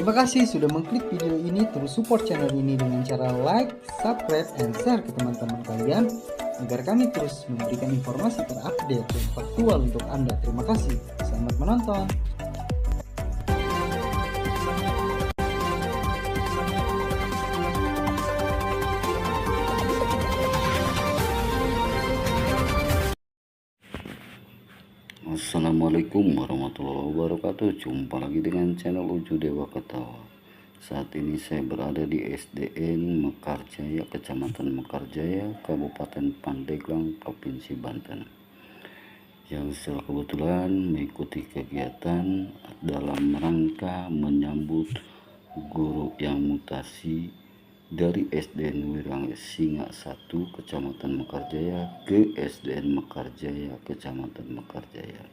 Terima kasih sudah mengklik video ini. Terus support channel ini dengan cara like, subscribe, and share ke teman-teman kalian agar kami terus memberikan informasi terupdate dan faktual untuk Anda. Terima kasih. Selamat menonton. Assalamualaikum warahmatullahi wabarakatuh. Jumpa lagi dengan channel Uju Dewa Ketawa. Saat ini saya berada di SDN Mekarjaya, Kecamatan Mekarjaya, Kabupaten Pandeglang, Provinsi Banten, yang secara kebetulan mengikuti kegiatan dalam rangka menyambut guru yang mutasi dari SDN Wirangsinga 1 Kecamatan Mekarjaya ke SDN Mekarjaya Kecamatan Mekarjaya.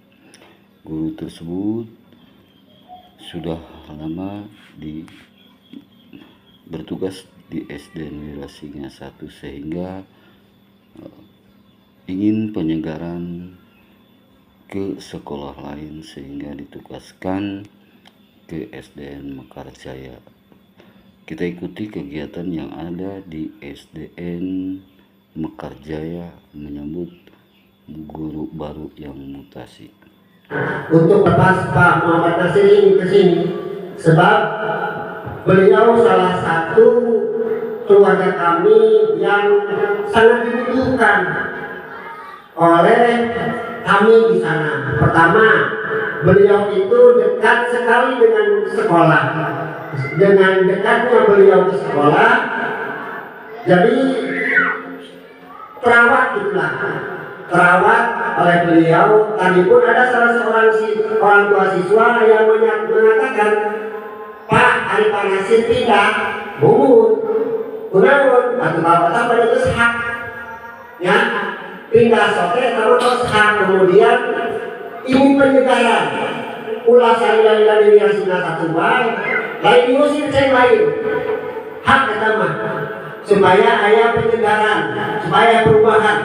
Guru tersebut sudah lama bertugas di SDN Wirangsinga 1 sehingga ingin penyegaran ke sekolah lain sehingga ditugaskan ke SDN Mekarjaya. Kita ikuti kegiatan yang ada di SDN Mekarjaya menyambut guru baru yang mutasi. Untuk lepas Pak Muhammad Nasir ini ke sini sebab beliau salah satu keluarga kami yang sangat dibutuhkan oleh kami di sana. Pertama, beliau itu dekat sekali dengan sekolah. Dengan dekatnya beliau ke sekolah, jadi terawat oleh beliau. Tadi pun ada salah seorang orang tua siswa yang mengatakan, Pak, hari Panasir pindah bubut kunaun atau bapak pada itu hak ya pindah sote atau hak. Kemudian ibu penyegaran ulah saya dari Wirangsinga 1 baik lain diusir saya lain hak pertama supaya ayah penyegaran, supaya perubahan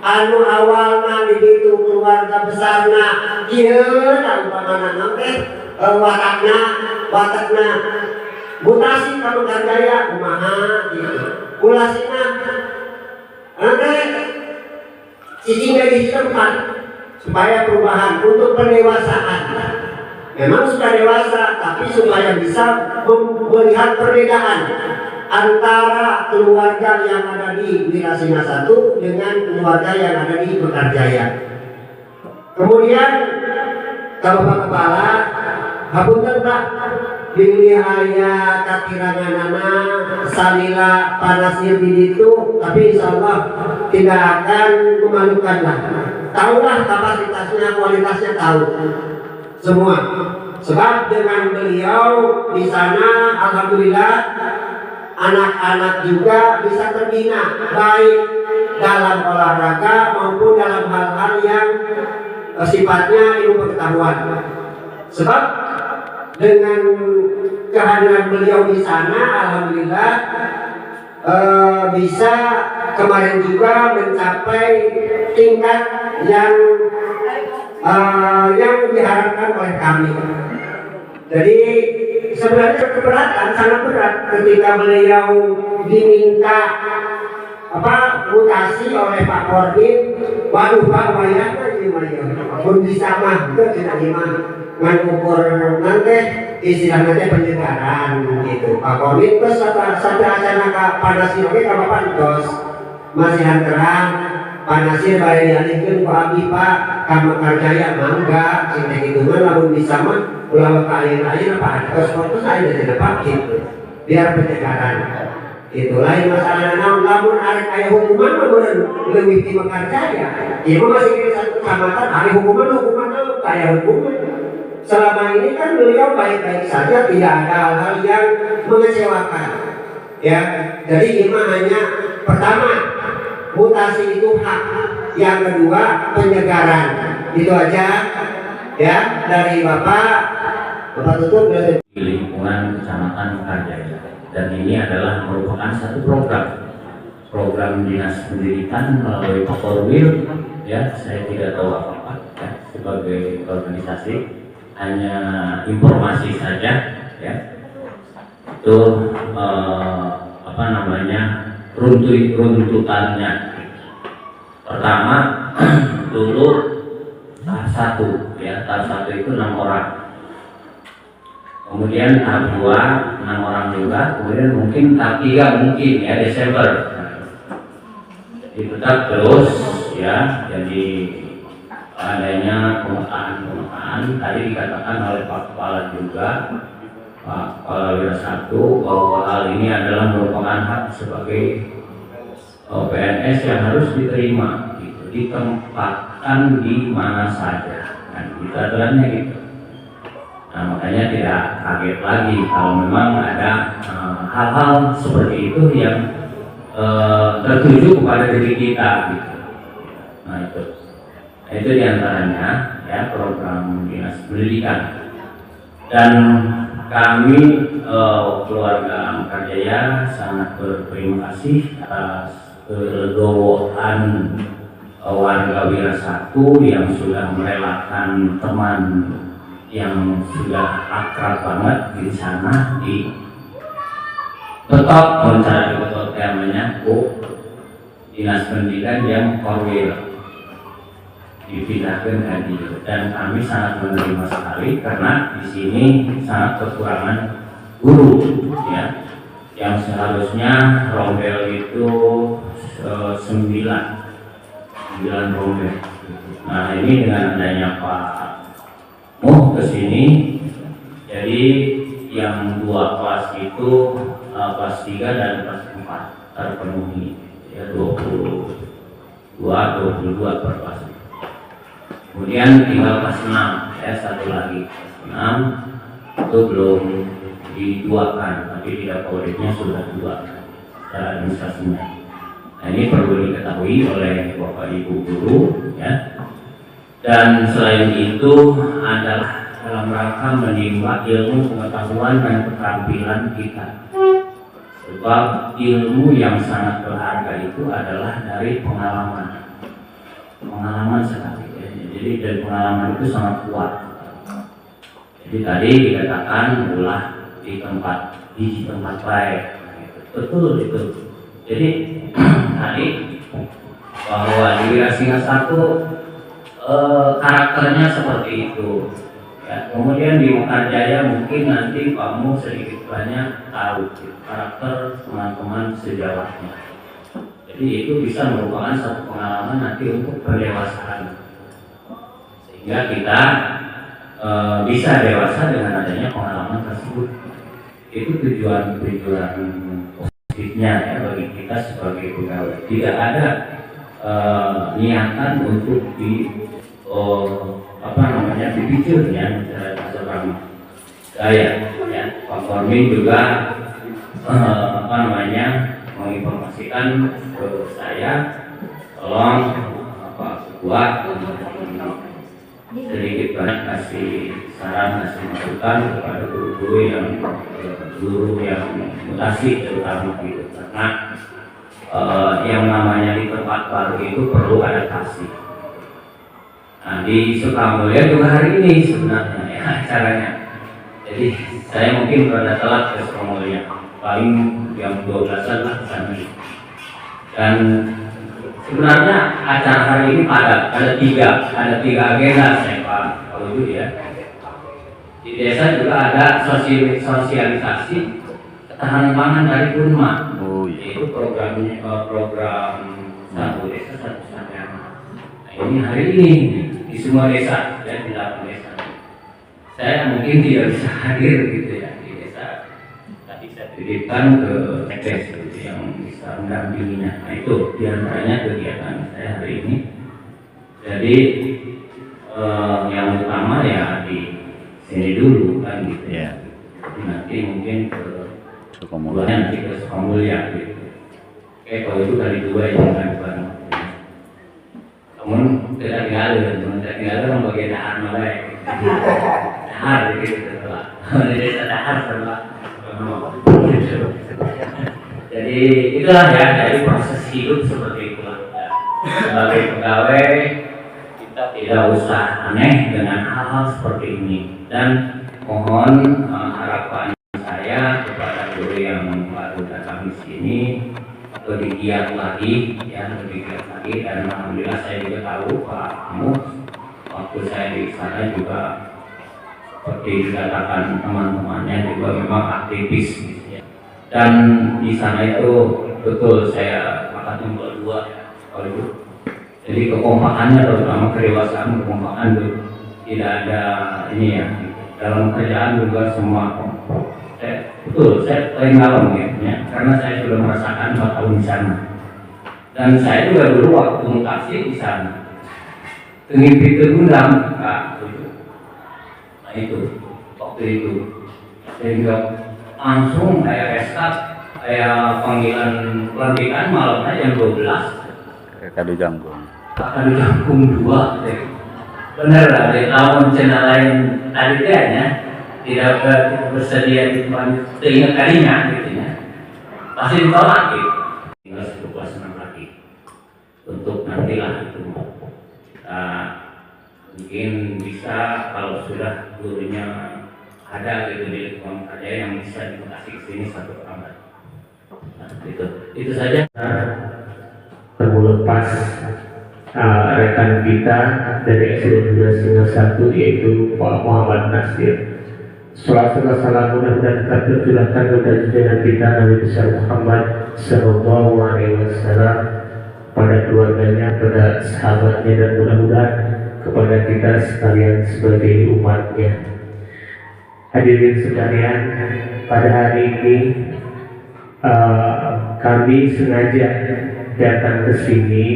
anu awalna di situ keluarga besarna ieu umpamana nanti watakna mutasi ka Mekarjaya kumaha gitu ulasina nanti cicing dari tempat supaya perubahan untuk pendewasaan. Memang sudah dewasa, tapi supaya bisa melihat perbedaan antara keluarga yang ada di Wirangsinga 1 dengan keluarga yang ada di Mekarjaya. Kemudian Bapak Kepala, hapunten Pak, bilihaya kakiranganana salila Panasir itu, tapi insya Allah tidak akan memalukan lah. Tahulah kapasitasnya, kualitasnya tahu semua. Sebab dengan beliau di sana, alhamdulillah anak-anak juga bisa terbina baik dalam olahraga maupun dalam hal-hal yang sifatnya ilmu pengetahuan. Sebab dengan kehadiran beliau di sana, alhamdulillah bisa kemarin juga mencapai tingkat yang diharapkan oleh kami. Jadi sebenarnya keberatan, sangat berat ketika beliau diminta mutasi oleh Pak Korbin. Waduh Pak, wayangnya gimana? Pun bisa mah, itu tidak gimana. Mengukur nanti istilahnya penyegaran gitu. Pak Korbin terus sampai acara Panasir oke kalau pantos masih terang Panasir bari dialihkeun ku abdi Pak ka Mekarjaya mangga cinta gitu mah lamun bisa mah ulah ka ayeuna Pak terus aya di Pak gitu biar penyegaran itu lain masalah lamun arek aya hukuman mah meureun leuwih ti Mekarjaya ieu masih di satu kecamatan ari hukuman aya hukuman. Selama ini kan beliau baik-baik saja, tidak ada hal-hal yang mengecewakan ya. Jadi ini hanya pertama mutasi itu hak, yang kedua penyegaran. Itu aja ya dari Bapak tutup di lingkungan Kecamatan Mekarjaya. Dan ini adalah merupakan satu program dinas pendidikan melalui Pak Korwil ya. Saya tidak tahu apa-apa ya, sebagai organisasi hanya informasi saja ya. Itu apa namanya, runtutannya. Pertama dulu tahap 1 ya, tahap 1 itu 6 orang. Kemudian tahap 2 6 orang juga, kemudian mungkin tahap 3 mungkin ya Desember. Jadi tetap terus ya, jadi adanya pemetaan tadi dikatakan oleh Pak Kepala juga, Pak Kepala Wira 1, bahwa hal ini adalah merupakan hak sebagai PNS yang harus diterima, gitu, ditempatkan di mana saja, kan kita aturannya gitu. Nah, makanya tidak kaget lagi kalau memang ada hal-hal seperti itu yang tertuju kepada diri kita, gitu. Nah itu diantaranya ya program dinas pendidikan. Dan kami keluarga Mekar Jaya sangat berterima kasih atas kelegowoan warga Wira 1 yang sudah merelakan teman yang sudah akrab banget di sana, di tetap mencari betul temanya dinas pendidikan yang Korwil dipindahkan tadi, dan kami sangat menerima sekali karena di sini sangat kekurangan guru ya, yang seharusnya rombel itu 9 rombel. Nah ini dengan adanya Pak Muh kesini, jadi yang 2 kelas itu kelas 3 dan kelas 4 terpenuhi ya, 22 per kelas. Kemudian tinggal kelas 6 ya, satu lagi kelas 6 itu belum diduakan, tapi tidak auditnya sudah 2 secara administrasinya. Nah ini perlu diketahui oleh Bapak Ibu guru ya. Dan selain itu adalah dalam rangka menimba ilmu, pengetahuan dan keterampilan kita. Sebab ilmu yang sangat berharga itu adalah dari pengalaman sekali ya. Jadi dari pengalaman itu sangat kuat. Jadi tadi dikatakan ulah di tempat baik. Betul itu. Jadi tadi bahwa di Wira Singa 1 karakternya seperti itu ya. Kemudian di Mekar Jaya mungkin nanti kamu sedikit banyak tahu karakter teman-teman sejawatnya. Jadi itu bisa merupakan satu pengalaman nanti untuk pendewasaan, sehingga kita bisa dewasa dengan adanya pengalaman tersebut. Itu tujuan positifnya ya bagi kita sebagai pegawai. Tidak ada niatan untuk dipicu ya bahasa kami. Saya ya Pak Kormin juga menginformasikan ke saya, tolong Pak Ketua sedikit banyak kasih saran, kasih masukan kepada guru yang mutasi terutama gitu, karena yang namanya di tempat baru itu perlu adaptasi. Nah, di Sukamulya juga hari ini sebenarnya ya acaranya. Jadi saya mungkin rada telat ke Sukamulya, paling jam 12-an lah kesana. Dan sebenarnya acara hari ini padat, ada tiga agenda saya Pak Wujud ya. Di desa juga ada sosialisasi ketahanan pangan dari Unma. Yaitu program satu desa satu sarjana. Nah, ini hari ini di semua desa dan di 8 desa. Saya mungkin tidak bisa hadir gitu ya di desa, tapi saya titipkan ke TKS gitu, yang bisa mendampinginya. Nah itu diantaranya kegiatan saya hari ini. Jadi yang utama ya di sini dulu kan gitu ya. Jadi nanti mungkin ke Sukamulya, nanti ke Sukamulya gitu. Oke, kalau itu kali 2 ya bukan. Namun tidak tinggal orang bagian dahar malah dahar gitu setelah di desa dahar setelah jadi itulah ya, dari proses hidup seperti itulah ya. Sebagai pegawai kita tidak usah aneh dengan hal-hal seperti ini, dan mohon harapan lebih giat lagi, ya lebih giat lagi. Dan alhamdulillah saya juga tahu Pak Mus waktu saya di sana juga seperti dikatakan teman-temannya juga memang aktivis gitu ya. Dan di sana itu betul saya sepakat berdua ya kalau itu. Jadi kekompakannya terutama kedewasaan kekompakan itu tidak ada ini ya. Dalam kerjaan juga semua betul saya paling ngalamin ya, karena saya sudah merasakan 4 tahun di sana. Dan saya juga dulu waktu mutasi di sana ngimpi terundang Kak, nah itu waktu itu sehingga langsung kayak eskat kayak panggilan pelantikan malamnya jam 12 Kado jangkung. akan jangkung 2 bener lah dari tahun channel lain tadi ya tidak bersedia di tempat teringat kalinya gitu ya pasti ditolak gitu. Tinggal senang lagi untuk nantilah itu mungkin bisa kalau sudah gurunya ada gitu di lingkungan kerja yang bisa dikasih ke sini satu orang. Nah, itu saja. Lepas rekan kita dari eselon 2 yaitu Pak Muhammad Nasir. Salam mudah-mudahan kita tercurahkan kepada junjungan kita Nabi besar Muhammad Sallallahu Alaihi Wasallam, pada keluarganya, pada sahabatnya, dan mudah-mudahan kepada kita sekalian sebagai umatnya. Hadirin sekalian, pada hari ini kami sengaja datang ke sini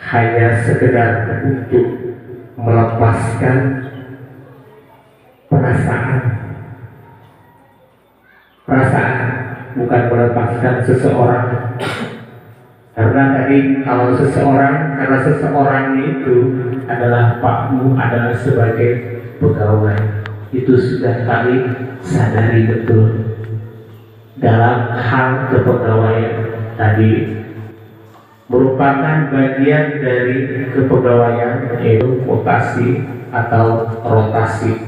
hanya sekedar untuk melepaskan perasaan, bukan melepaskan seseorang. Karena tadi kalau karena seseorang itu adalah Pakmu, adalah sebagai pegawai, itu sudah kami sadari betul. Dalam hal kepegawaian tadi merupakan bagian dari kepegawaian, yaitu mutasi atau rotasi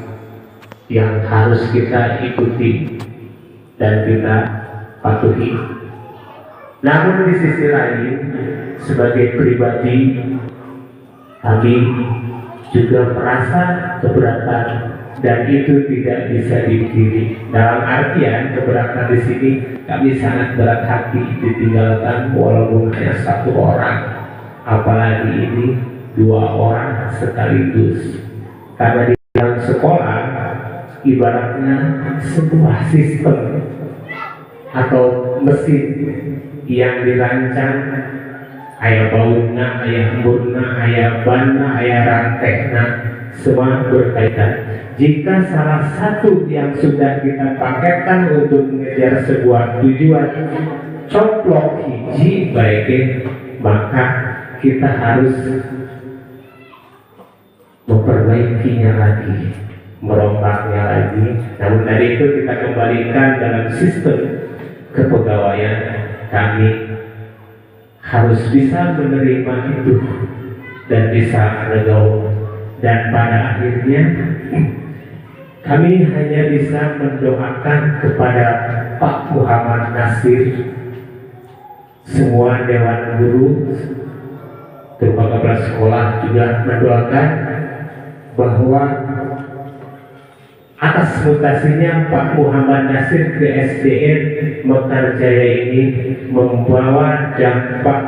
yang harus kita ikuti dan kita patuhi. Namun di sisi lain, sebagai pribadi kami juga merasa keberatan, dan itu tidak bisa dipungkiri. Dalam artian keberatan di sini, kami sangat berat hati ditinggalkan walaupun hanya 1 orang, apalagi ini 2 orang sekaligus. Karena di dalam sekolah ibaratnya sebuah sistem atau mesin yang dirancang ayah bauna, ayah burna, ayah bana, ayah rantena, semua berkaitan. Jika salah satu yang sudah kita paketkan untuk mengejar sebuah tujuan coplok hiji baiknya, maka kita harus memperbaikinya lagi, merombaknya lagi. Namun dari itu kita kembalikan dalam sistem kepegawaian, kami harus bisa menerima itu dan bisa legowo. Dan pada akhirnya kami hanya bisa mendoakan kepada Pak Muhammad Nasir, semua dewan guru, terutama kepala sekolah juga mendoakan bahwa atas mutasinya Pak Muhammad Nasir ke SDN Mekar Jaya ini membawa dampak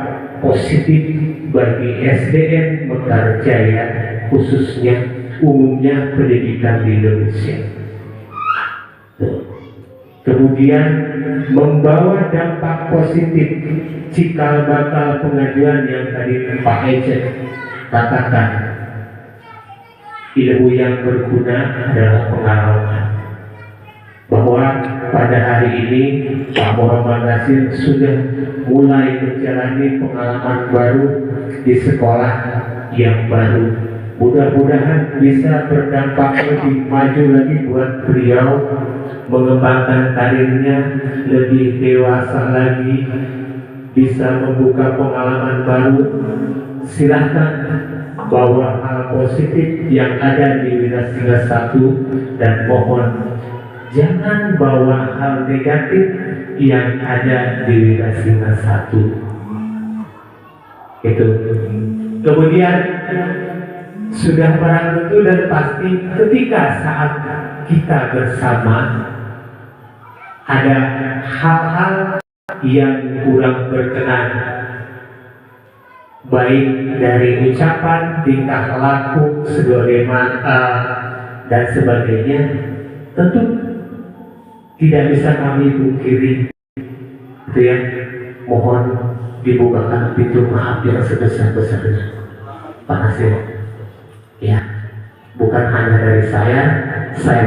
positif bagi SDN Mekar Jaya, khususnya umumnya pendidikan di Indonesia. Kemudian membawa dampak positif cikal bakal pengajuan yang tadi Pak Ece katakan, ilmu yang berguna adalah pengalaman. Bahwa pada hari ini Pak Muhammad Nasir sudah mulai menjalani pengalaman baru di sekolah yang baru. Mudah-mudahan bisa berdampak lebih maju lagi buat beliau, mengembangkan karirnya lebih dewasa lagi, bisa membuka pengalaman baru. Silahkan bawa hal positif yang ada di Wirasinghe 1, dan mohon jangan bawa hal negatif yang ada di Wirasinga 1. Itu. Kemudian sudah barang tentu dan pasti ketika saat kita bersama ada hal-hal yang kurang berkenan, baik dari ucapan, tingkah laku, sebagaimana dan sebagainya, tentu tidak bisa kami pungkiri, itu ya. Mohon dibukakan pintu maaf yang sebesar-besarnya, Pak Nasir. Ya, bukan hanya dari saya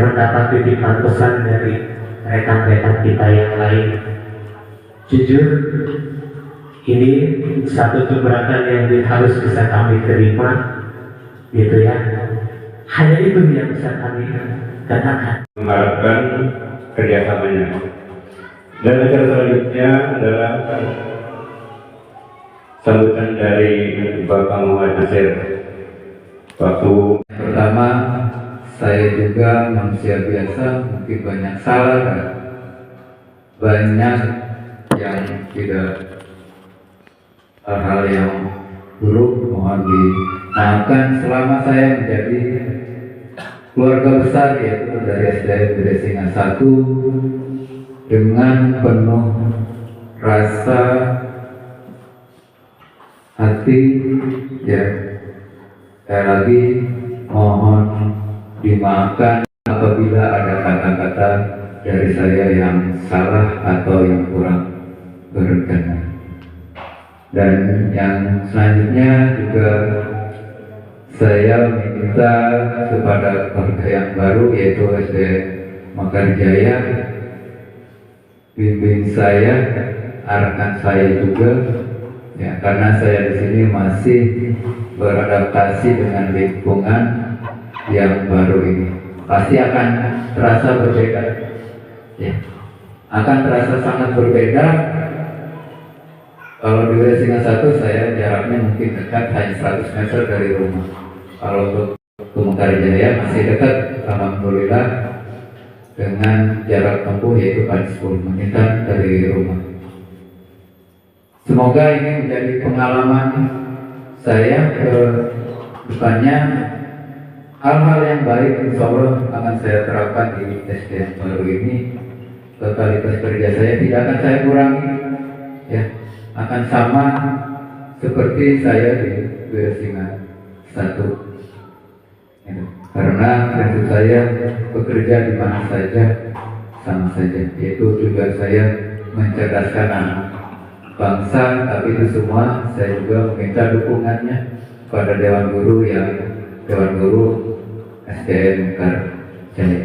mendapat titipan pesan dari rekan-rekan kita yang lain. Jujur, ini satu keberatan yang harus bisa kami terima, gitu ya. Hanya itu yang bisa kami katakan. Mengharapkan kerjasamanya. Dan acara selanjutnya adalah sambutan dari Bapak Muhammad Nasir. Waktu pertama, saya juga manusia biasa, mungkin banyak salah dan banyak yang tidak, hal-hal yang buruk mohon dimaafkan. Selama saya menjadi keluarga besar yaitu dari SDN Wirasinga 1 dengan penuh rasa hati, ya, sekali lagi mohon dimaafkan apabila ada kata-kata dari saya yang salah atau yang kurang berkenan. Dan yang selanjutnya juga saya minta kepada keluarga yang baru yaitu SDN Mekarjaya, bimbing saya, arahkan saya juga, ya, karena saya di sini masih beradaptasi dengan lingkungan yang baru ini. Pasti akan terasa berbeda, ya, akan terasa sangat berbeda. Kalau di Wirasinga 1 saya jaraknya mungkin dekat, hanya 100 meter dari rumah. Kalau untuk ke Mekarjaya masih dekat, alhamdulillah, dengan jarak tempuh yaitu paling 10 menitan dari rumah. Semoga ini menjadi pengalaman saya ke depannya. Hal-hal yang baik insya Allah akan saya terapkan di SDN baru ini. Totalitas kerja saya tidak akan saya kurangi, ya, akan sama seperti saya di Wirasinga 1. Ya, karena prinsip saya bekerja di mana saja sama saja, yaitu juga saya mencerdaskan anak bangsa, tapi itu semua saya juga meminta dukungannya pada Dewan Guru SDN Mekarjaya.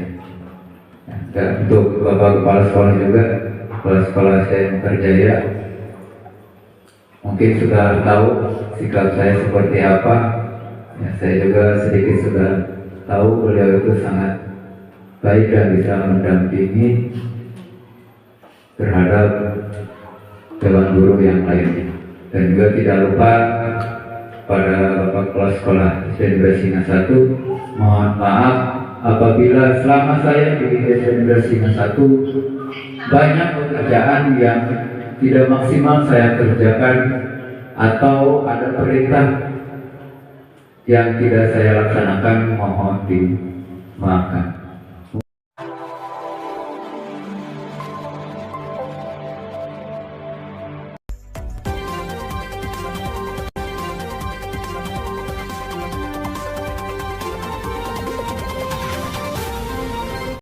Dan untuk Bapak Kepala Sekolah juga, Kepala Sekolah SDN Mekarjaya, mungkin sudah tahu sikap saya seperti apa. Ya, saya juga sedikit sudah tahu beliau itu sangat baik dan bisa mendampingi terhadap Dewan Guru yang lainnya. Dan juga tidak lupa pada Bapak Kepala Sekolah SDN Wirasinga 1, mohon maaf apabila selama saya di SDN Wirasinga 1 banyak pekerjaan yang tidak maksimal saya kerjakan atau ada perintah yang tidak saya laksanakan, mohon dimaafkan.